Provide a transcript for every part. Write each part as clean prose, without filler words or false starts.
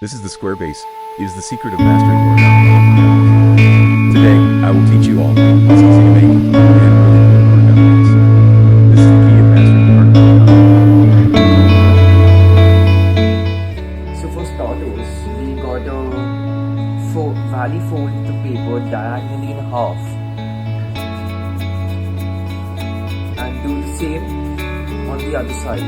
This is the square base. It is the secret of mastering origami. Today, I will teach you all. It's easy to make and really good origami is. This is the key of mastering the art of origami. So for starters, we gotta valley fold the paper diagonally in half and do the same on the other side.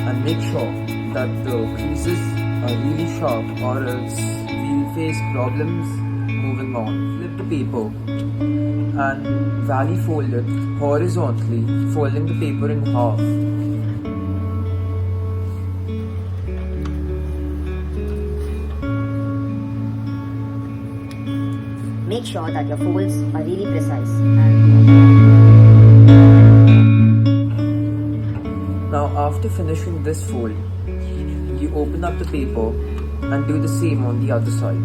And make sure that the creases are really sharp or else we'll face problems moving on. Flip the paper and valley fold it horizontally, folding the paper in half. Make sure that your folds are really precise. Now after finishing this fold, you open up the paper and do the same on the other side.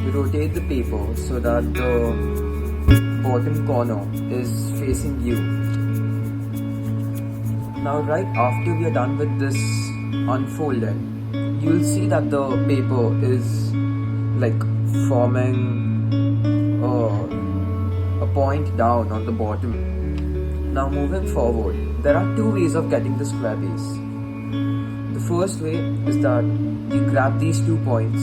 You rotate the paper so that the bottom corner is facing you. Now right after we are done with this unfolding, you will see that the paper is like forming a point down on the bottom. Now moving forward, there are two ways of getting the square base. The first way is that you grab these 2 points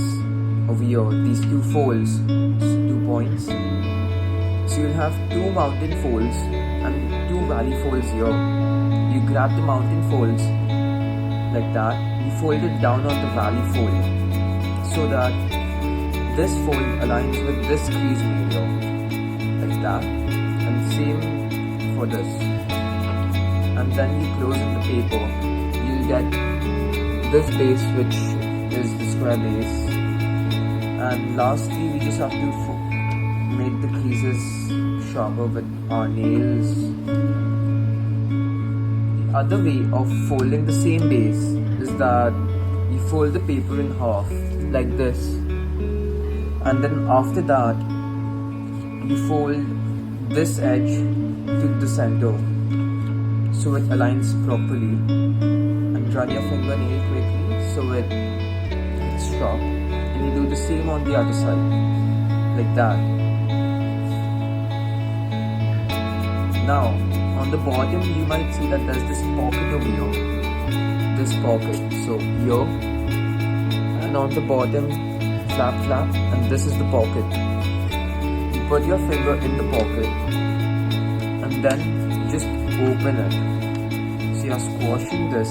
over here, these 2 folds, 2 points. So you'll have 2 mountain folds and 2 valley folds here. You grab the mountain folds like that, you fold it down on the valley fold so that this fold aligns with this crease area like that, and same for this. And then you close in the paper, you'll get this base which is the square base. And lastly, we just have to make the creases sharper with our nails. Other way of folding the same base is that you fold the paper in half like this, and then after that you fold this edge to the center so it aligns properly, and run your fingernail quickly so it's sharp, and you do the same on the other side like that. Now on the bottom, you might see that there's this pocket over here. This pocket. So here, and on the bottom, flap, and this is the pocket. You put your finger in the pocket, and then just open it. So you're squashing this,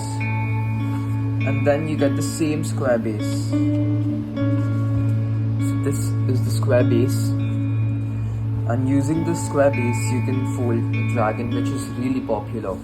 and then you get the same square base. So this is the square base. And using this square base, you can fold a dragon, which is really popular.